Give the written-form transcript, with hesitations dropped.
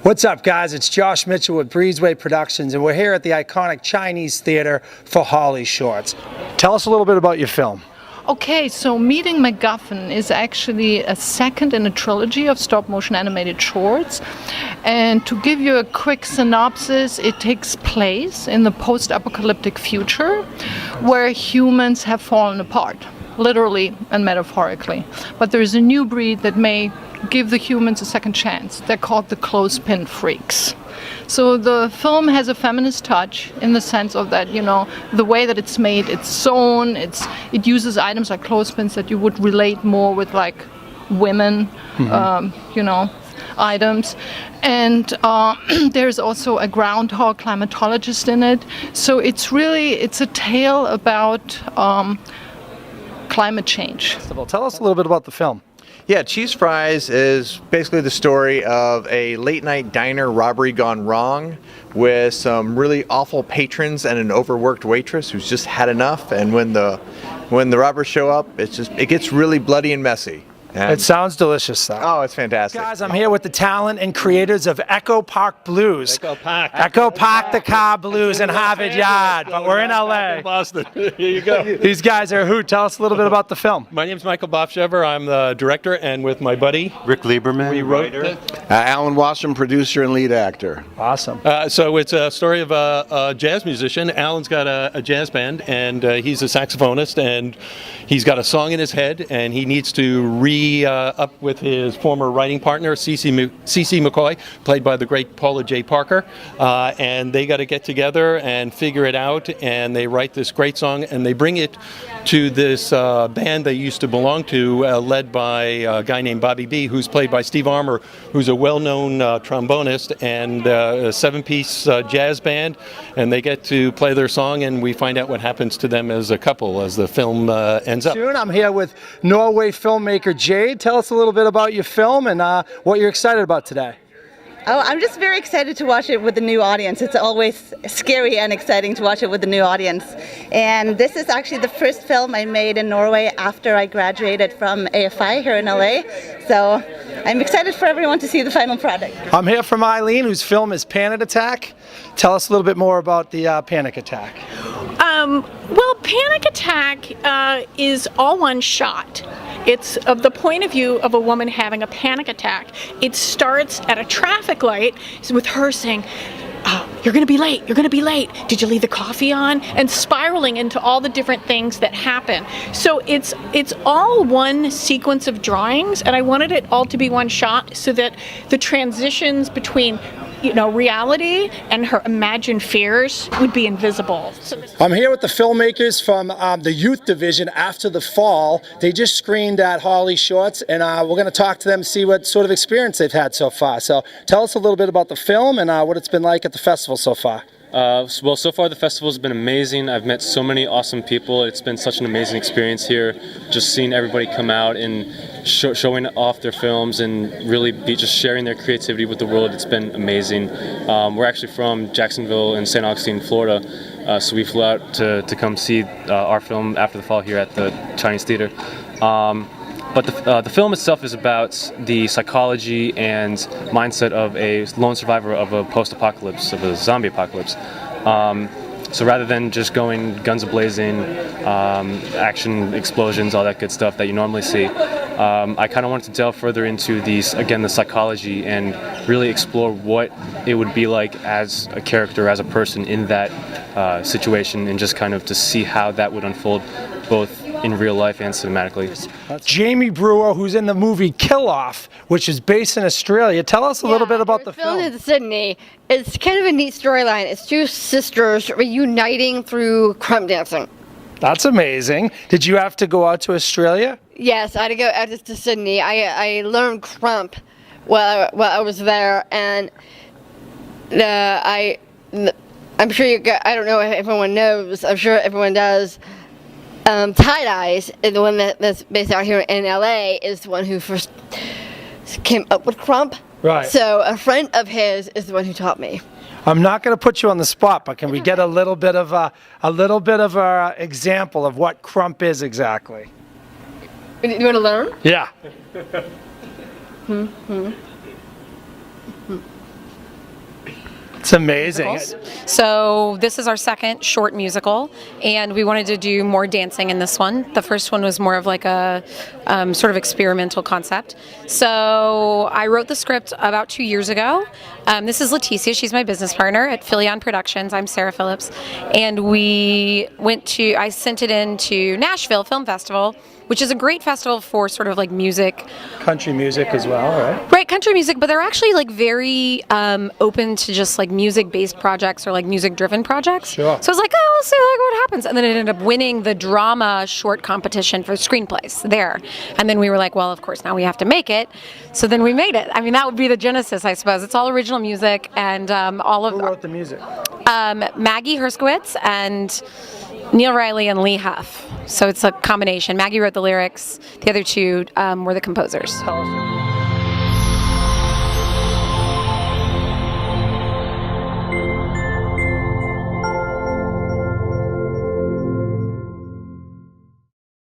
What's up, guys? It's Josh Mitchell with Breezeway Productions, and we're here at the iconic Chinese theater for Hollyshorts. Tell us a little bit about your film. Okay, so Meeting MacGuffin is actually a second in a trilogy of stop-motion animated shorts. And to give you a quick synopsis, it takes place in the post-apocalyptic future where humans have fallen apart, literally and metaphorically. But there's a new breed that may give the humans a second chance. They're called the clothespin freaks. So the film has a feminist touch in the sense of that, you know, the way that it's made, it's sewn, it uses items like clothespins that you would relate more with like women, you know, items. And there's also a groundhog climatologist in it. So it's a tale about climate change. Tell us a little bit about the film. Yeah, Cheese Fries is basically the story of a late-night diner robbery gone wrong with some really awful patrons and an overworked waitress who's just had enough. And when the robbers show up, it gets really bloody and messy. And it sounds delicious, though. Oh, it's fantastic. Guys, I'm here with the talent and creators of Echo Park Blues. Echo Park. Echo Park the Car Blues in Harvard Yard, but we're in LA. Boston. Here you go. These guys are who? Tell us a little bit about the film. My name's Michael Bofshever. I'm the director, and with my buddy Rick Lieberman, we wrote it. Alan Washam, producer and lead actor. Awesome. So it's a story of a jazz musician. Alan's got a jazz band, and he's a saxophonist, and he's got a song in his head, and he needs to up with his former writing partner, C.C. McCoy, played by the great Paula J. Parker, and they got to get together and figure it out, and they write this great song, and they bring it to this band they used to belong to, led by a guy named Bobby B., who's played by Steve Armour, who's a well-known trombonist, and a seven-piece jazz band, and they get to play their song, and we find out what happens to them as a couple as the film ends up. I'm here with Norway filmmaker Jade. Tell us a little bit about your film and what you're excited about today. Oh, I'm just very excited to watch it with a new audience. It's always scary and exciting to watch it with a new audience. And this is actually the first film I made in Norway after I graduated from AFI here in LA. So I'm excited for everyone to see the final product. I'm here from Eileen, whose film is Panic Attack. Tell us a little bit more about the Panic Attack. Well, Panic Attack is all one shot. It's of the point of view of a woman having a panic attack. It starts at a traffic light with her saying, "Oh, you're going to be late, you're going to be late. Did you leave the coffee on?" And spiraling into all the different things that happen. So it's all one sequence of drawings, and I wanted it all to be one shot so that the transitions between reality and her imagined fears would be invisible. I'm here with the filmmakers from the youth division After the Fall. They just screened at Hollyshorts, and we're going to talk to them, see what sort of experience they've had so far. So tell us a little bit about the film and what it's been like at the festival so far. Well, so far the festival has been amazing. I've met so many awesome people. It's been such an amazing experience here, just seeing everybody come out and showing off their films and really just sharing their creativity with the world. It's been amazing. We're actually from Jacksonville and St. Augustine, Florida, so we flew out to come see our film After the Fall here at the Chinese Theater. But the film itself is about the psychology and mindset of a lone survivor of a post-apocalypse, of a zombie apocalypse. So rather than just going guns a-blazing, action, explosions, all that good stuff that you normally see, I kind of wanted to delve further into the psychology and really explore what it would be like as a character, as a person in that situation, and just kind of to see how that would unfold both in real life and cinematically. Jamie Brewer, who's in the movie Kill Off, which is based in Australia. Tell us a little bit about the film. Filmed in Sydney. It's kind of a neat storyline. It's two sisters reuniting through crump dancing. That's amazing. Did you have to go out to Australia? Yes, I had to go out to Sydney. I learned crump while I was there, and I'm sure I don't know if everyone knows. I'm sure everyone does. Tie-dyes, the one that's based out here in LA, is the one who first came up with crump. Right. So a friend of his is the one who taught me. I'm not going to put you on the spot, but can we get a little bit of a example of what crump is exactly? You want to learn? Yeah. It's amazing. musicals. So this is our second short musical, and we wanted to do more dancing in this one. The first one was more of like a sort of experimental concept. So I wrote the script about 2 years ago. This is Leticia. She's my business partner at Phillion Productions. I'm Sarah Phillips. And I sent it into Nashville Film Festival, which is a great festival for sort of like music. Country music as well, right? Right, country music, but they're actually like very open to just like music-based projects or like music-driven projects. Sure. So I was like, oh, we'll see like what happens. And then it ended up winning the drama short competition for screenplays there. And then we were like, well, of course, now we have to make it. So then we made it. I mean, that would be the genesis, I suppose. It's all original music and all of... Who wrote the music? Maggie Herskowitz and Neil Riley and Lee Huff. So it's a combination. Maggie wrote the lyrics. The other two were the composers. Tell us